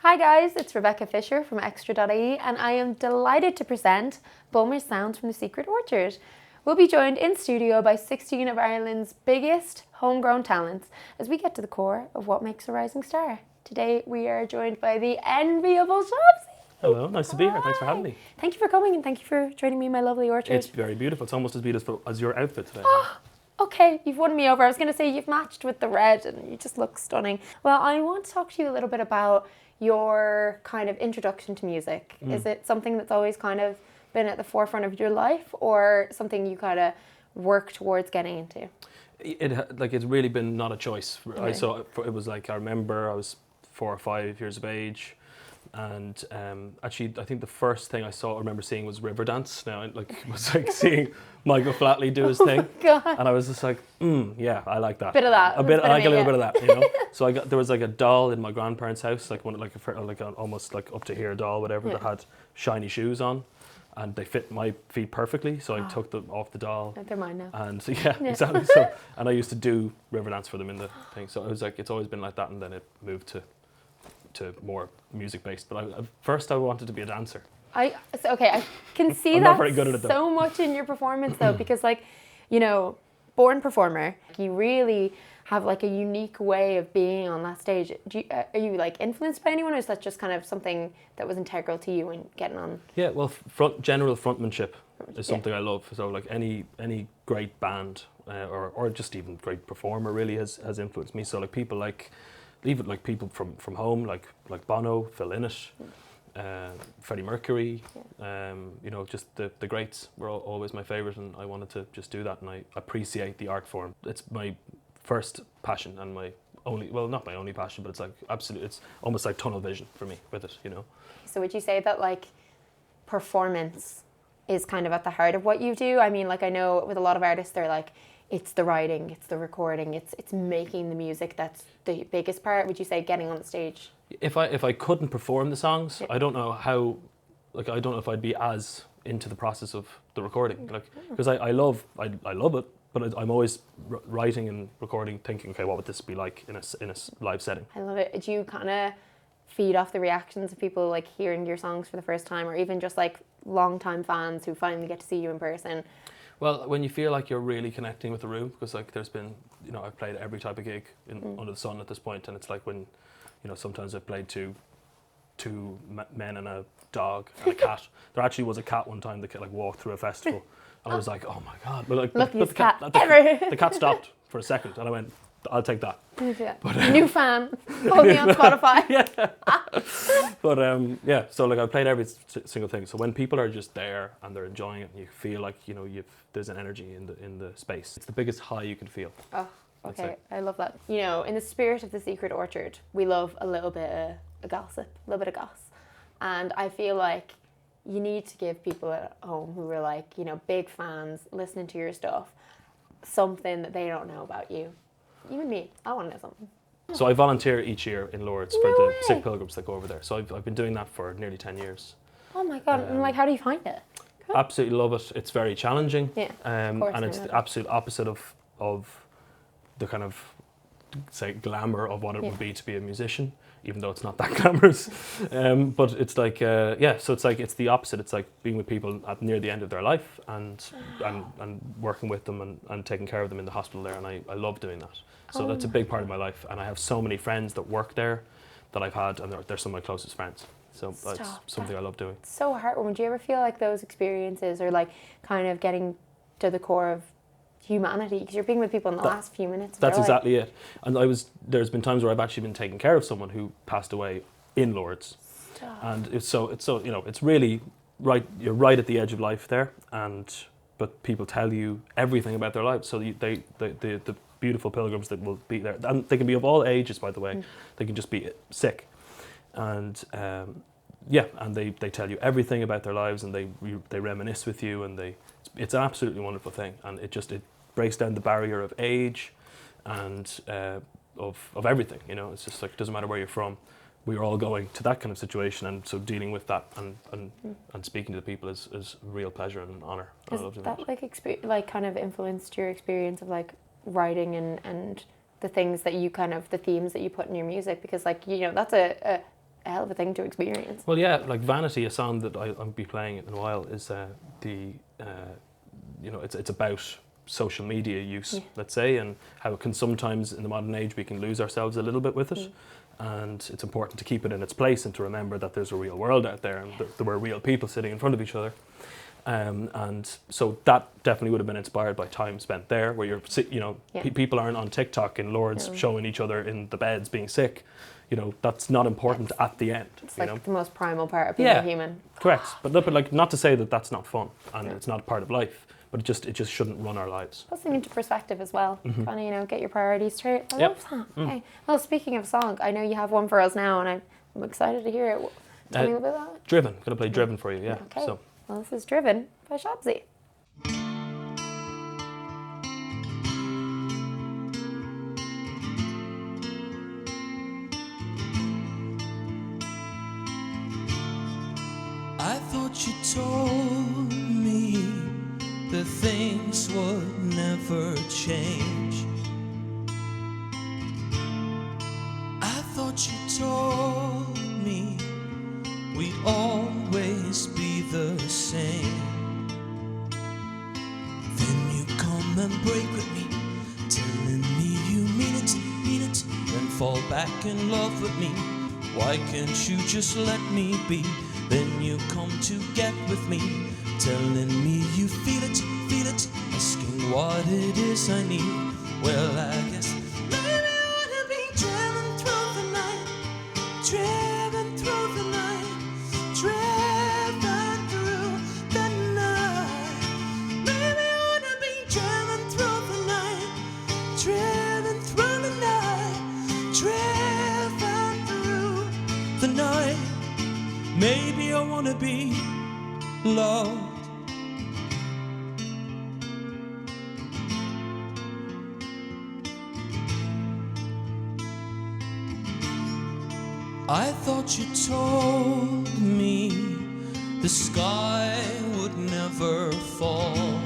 Hi guys, it's Rebecca Fisher from Extra.ie and I am delighted to present Bulmer's Sounds from the Secret Orchard. We'll be joined in studio by 16 of Ireland's biggest homegrown talents as we get to the core of what makes a rising star. Today we are joined by the enviable Shobsy. Hello, nice to be here. Thanks for having me. Thank you for coming and thank you for joining me in my lovely orchard. It's very beautiful. It's almost as beautiful as your outfit today. Okay, you've won me over. I was going to say you've matched with the red and you just look stunning. Well, I want to talk to you a little bit about your kind of introduction to music. Is it something that's always kind of been at the forefront of your life or something you kind of work towards getting into? It's really been not a choice. Okay. It was like, I remember I was 4 or 5 years of age, and actually I think the first thing I remember seeing was Riverdance. Now it was like seeing Michael Flatley do his thing, God. and I was just like, yeah, I like that. Bit of that. I like a little bit of that, you know. So there was like a doll in my grandparents' house, like an almost like up to here doll, whatever, that had shiny shoes on, and they fit my feet perfectly. So I took them off the doll. They're mine now. And exactly. So, and I used to do Riverdance for them in the thing. So it was like, it's always been like that, and then it moved to more music based. But first I wanted to be a dancer. I can see I'm that not very good at it, though. so much in your performance though, because like, you know, born performer, you really have like a unique way of being on that stage. Are you like influenced by anyone, or is that just kind of something that was integral to you when getting on? Yeah, well, general frontmanship is something I love. So like any great band or just even great performer really has influenced me. So like people even people from home, like Bono, Phil Lynott, Freddie Mercury, you know, just the greats were always my favourite, and I wanted to just do that, and I appreciate the art form. It's my first passion and my only, well, not my only passion, but it's like it's almost like tunnel vision for me with it, you know. So would you say that like performance is kind of at the heart of what you do? I mean, like I know with a lot of artists, they're like, it's the writing, it's the recording, it's making the music that's the biggest part. Would you say getting on the stage? If I couldn't perform the songs, I don't know how, like I don't know if I'd be as into the process of the recording, like because I love it, but I'm always writing and recording, thinking, okay, what would this be like in a live setting? I love it. Do you kind of feed off the reactions of people like hearing your songs for the first time, or even just like long-time fans who finally get to see you in person? Well, when you feel like you're really connecting with the room, because like there's been, you know, I've played every type of gig under the sun at this point, and it's like when, you know, sometimes I've played to two men and a dog and a cat. There actually was a cat one time that like walked through a festival, and I was like, oh my god! But like, Luckiest the cat ever. The cat stopped for a second, and I went, I'll take that. Yeah. But, new fan, follow me on Spotify. But yeah, so like I played every single thing. So when people are just there and they're enjoying it, and you feel like, you know, there's an energy in the space. It's the biggest high you can feel. Oh, okay, I love that. You know, in the spirit of the Secret Orchard, we love a little bit of gossip, a little bit of goss, and I feel like you need to give people at home who are like, you know, big fans listening to your stuff something that they don't know about you. Even me, I want to know something. So I volunteer each year in Lourdes for the sick pilgrims that go over there. So I've been doing that for nearly 10 years. Oh my god! And like, how do you find it? Cool. Absolutely love it. It's very challenging. Yeah, of course, and it's the absolute opposite of the kind of, say, glamour of what it would be to be a musician, even though it's not that glamorous. But it's like, so it's like, it's the opposite. It's like being with people at near the end of their life and working with them and taking care of them in the hospital there. And I love doing that. So that's a big part of my life. And I have so many friends that work there that I've had, and they're some of my closest friends. So that's something I love doing. It's so heartwarming. Do you ever feel like those experiences are like kind of getting to the core of humanity, because you're being with people in the last few minutes of That's their exactly life. it. And there's been times where I've actually been taking care of someone who passed away in Lourdes. Stop. And it's so you know, it's really right, you're right at the edge of life there, but people tell you everything about their lives. So the beautiful pilgrims that will be there, and they can be of all ages, by the way. They can just be sick, and and they tell you everything about their lives, and they reminisce with you, and it's an absolutely wonderful thing, and it breaks down the barrier of age and of everything, you know. It's just like, it doesn't matter where you're from, we are all going to that kind of situation, and so dealing with that and speaking to the people is a real pleasure and an honour. Has that like kind of influenced your experience of like writing and the things that you kind of, the themes that you put in your music? Because like, you know, that's a a hell of a thing to experience. Well, yeah, like Vanity, a song that I'll be playing in a while, is it's about social media use, let's say, and how it can sometimes in the modern age we can lose ourselves a little bit with it. And it's important to keep it in its place and to remember that there's a real world out there and there were real people sitting in front of each other. And so that definitely would have been inspired by time spent there, where people aren't on TikTok in Lourdes showing each other in the beds being sick. That's not important at the end. It's like the most primal part of being a human. Correct. But like, not to say that that's not fun and it's not part of life, but it just shouldn't run our lives. Puts things into perspective as well. Kind of, get your priorities straight. I love that. Okay. Well, speaking of song, I know you have one for us now, and I'm excited to hear it. Tell me a little bit about that. Driven. Gonna play Driven for you, yeah. Okay. So. Well, this is Driven by Shobsy. I thought you told me that things would never change. I thought you told me we'd always be the same. Then you come and break with me, telling me you mean it, then fall back in love with me. Why can't you just let me be? Then you come to get with me, telling me you feel it, asking what it is I need. Well, I guess maybe I wanna be driven through the night, driven through the night, driven through the night. Maybe I wanna be driven through the night, driven through the night, driven through the night. Maybe I wanna be loved. I thought you told me the sky would never fall.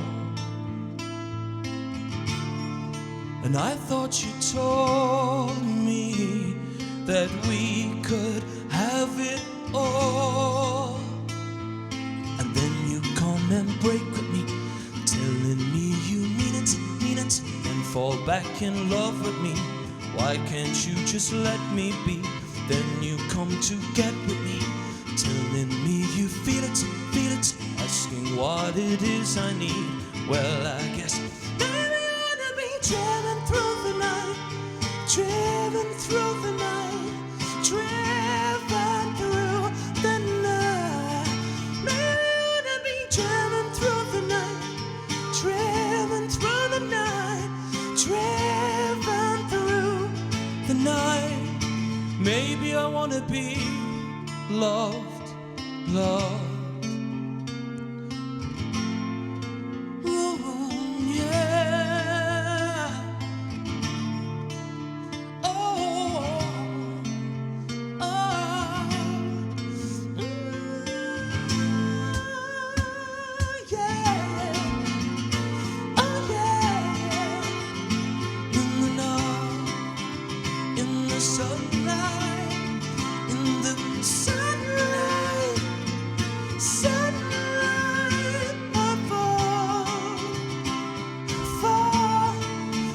And I thought you told me that we could have it all. And then you come and break with me, telling me you mean it, and fall back in love with me. Why can't you just let me be? Then you come to get with me, telling me you feel it, asking what it is I need. Well, I guess maybe I wanna be driven through the night, driven through the night, driven through the night. Maybe I wanna be driven through the night, driven through the night, driven through the night. Maybe I wanna be loved. Ooh, yeah. Oh, yeah. Oh, yeah. In the night, in the sunlight, in the sunlight, I fall.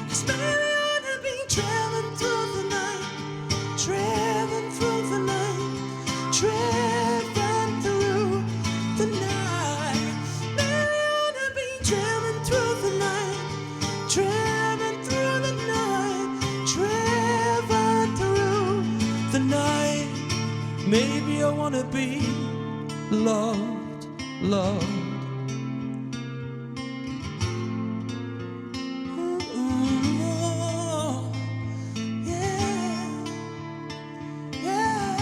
'Cause maybe I wanna be driven through the night, driven through the night, driven through the night. Maybe I wanna be driven through the night, driven through the night, driven through the night. Maybe I wanna be loved. Ooh, yeah, yeah,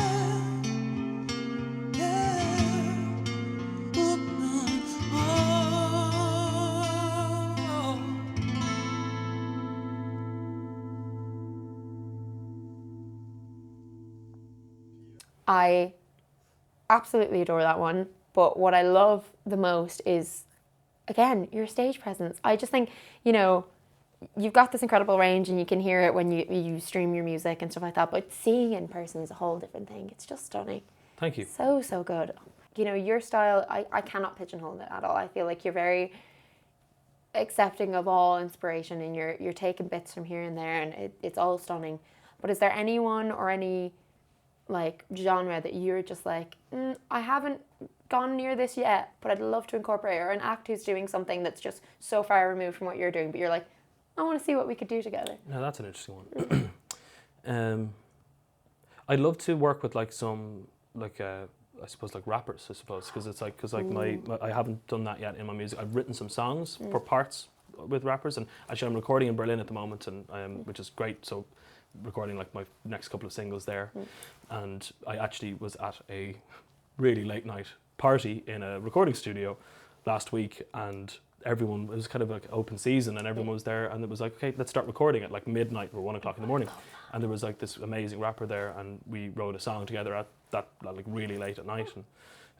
yeah. Ooh, oh. I absolutely adore that one. But what I love the most is, again, your stage presence. I just think, you've got this incredible range and you can hear it when you stream your music and stuff like that, but seeing it in person is a whole different thing. It's just stunning. Thank you. So good. You know, your style, I cannot pigeonhole it at all. I feel like you're very accepting of all inspiration, and you're taking bits from here and there, and it's all stunning. But is there anyone or any like genre that you're just like, I haven't gone near this yet, but I'd love to incorporate, or an act who's doing something that's just so far removed from what you're doing, but you're like, I want to see what we could do together? No, that's an interesting one. I'd love to work with like some like I suppose like rappers, I suppose, because it's like my I haven't done that yet in my music. I've written some songs for parts with rappers, and actually I'm recording in Berlin at the moment, and which is great. So recording like my next couple of singles there, and I actually was at a really late night party in a recording studio last week, and everyone, it was kind of like open season, and everyone was there, and it was like, okay, let's start recording at like midnight or 1 o'clock in the morning. And there was like this amazing rapper there, and we wrote a song together at that like really late at night.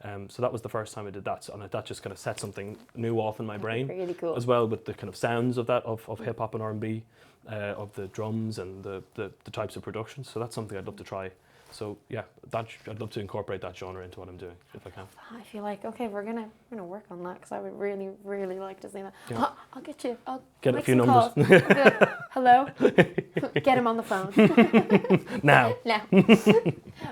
And so that was the first time I did that. So, and that just kind of set something new off in my brain. Really cool. As well, with the kind of sounds of that, of hip hop and R&B, of the drums and the types of productions. So that's something I'd love to try. So yeah, I'd love to incorporate that genre into what I'm doing if I can. I feel like, okay, we're gonna work on that, because I would really like to see that. Yeah. I'll get you. I'll Get a make few some numbers. calls. I'll be like, hello. Get him on the phone. Now.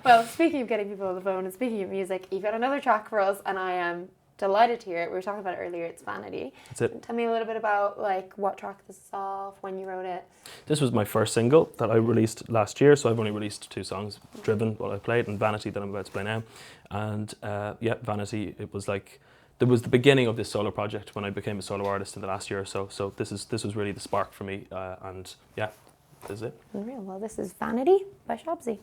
Well, speaking of getting people on the phone and speaking of music, you've got another track for us, and I am delighted to hear it. We were talking about it earlier. It's Vanity. That's it. Tell me a little bit about like what track this is off, when you wrote it. This was my first single that I released last year, so I've only released 2 songs, Driven, what I played, and Vanity, that I'm about to play now. And yeah, Vanity, it was like, there was the beginning of this solo project when I became a solo artist in the last year or so. So this was really the spark for me, and yeah, this is it. Unreal. Well, this is Vanity by Shobsy.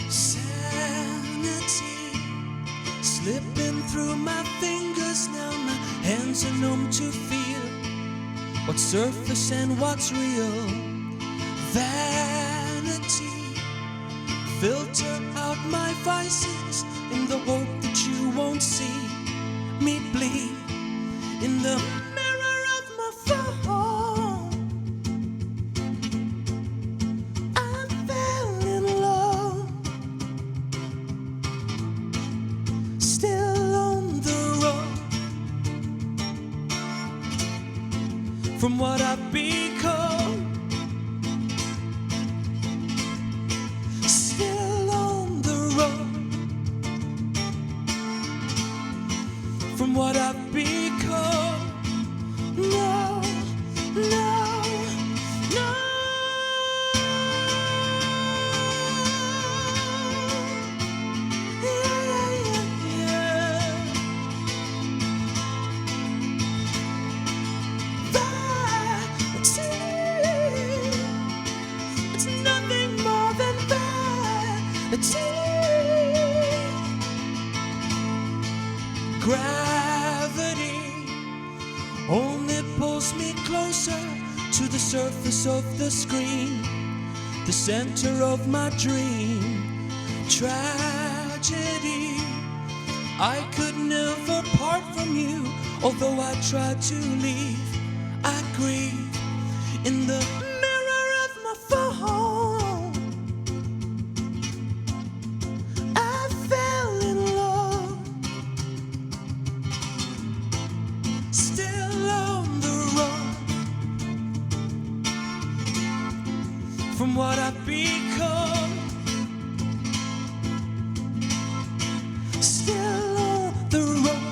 Sanity slipping through my fingers now. My hands are numb to feel what's surface and what's real. Vanity, filter out my vices in the hope that you won't see me bleed in the mirror of my phone. I fell in love, still on the road from what I've become. Still on the road from what I've become. No, no, no. Yeah. Vanity, it's nothing more than vanity. Gravity only pulls me closer to the surface of the screen, the center of my dream. Tragedy, I could never part from you, although I tried to leave. I grieve in the mirror of my phone. I fell in love, still on the run from what I've become. Still on the run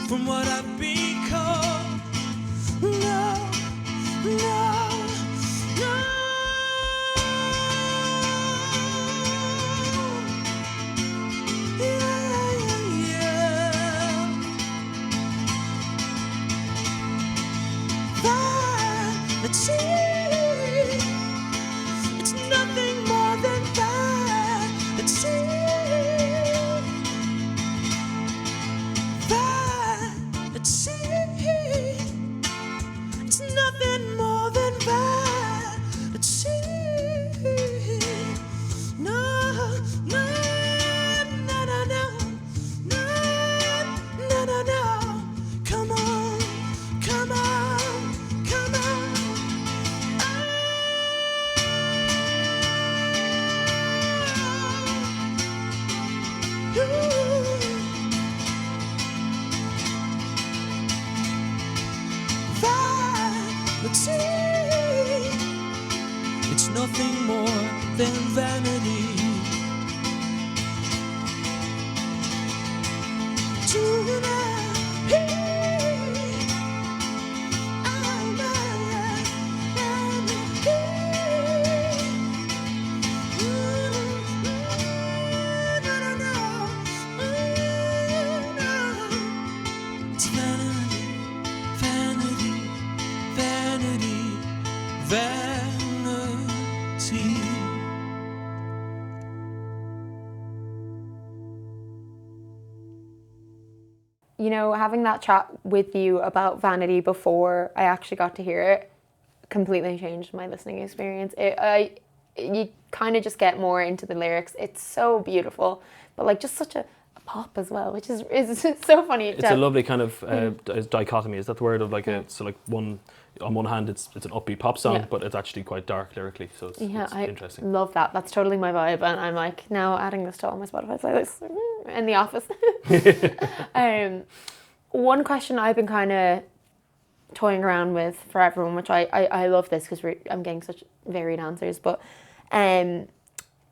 from what I've become. No, no, no. Yeah. Vanity, it's nothing more than vanity. Vanity. you know, having that chat with you about Vanity before I actually got to hear it completely changed my listening experience. You kind of just get more into the lyrics. It's so beautiful, but like just such a pop as well, which is so funny. It's a lovely kind of dichotomy. Is that the word of like so like one on one hand it's an upbeat pop song, but it's actually quite dark lyrically. So it's interesting. Love that. That's totally my vibe, and I'm like now adding this to all my Spotify playlists in the office. One question I've been kind of toying around with for everyone, which I love this because I'm getting such varied answers, but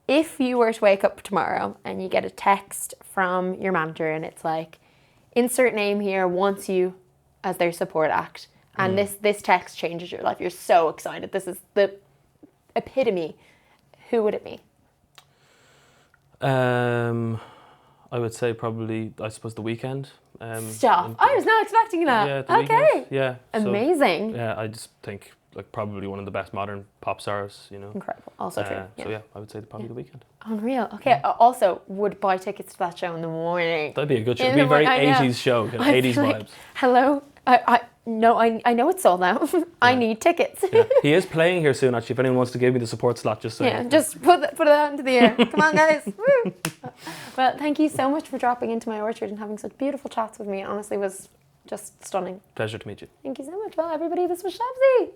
if you were to wake up tomorrow and you get a text from your manager and it's like, insert name here wants you as their support act, and this text changes your life, you're so excited, this is the epitome, who would it be? I would say probably, I suppose, The Weeknd. Stop. I was not expecting that. Yeah, The okay. Weeknd. Yeah. Amazing. So, yeah, I just think like probably one of the best modern pop stars, you know. Incredible. Also true. So yeah, I would say probably The Weeknd. Unreal. Okay. Also, would buy tickets to that show in the morning. That'd be a good show. It'd be a very 80s show, kind of 80s like, vibes. Hello. I know it's sold out. I need tickets. Yeah. He is playing here soon, actually. If anyone wants to give me the support slot, just say. Yeah, just put it out into the air. Come on, guys. Woo. Well, thank you so much for dropping into my orchard and having such beautiful chats with me. It honestly was just stunning. Pleasure to meet you. Thank you so much. Well, everybody, this was Shobsy.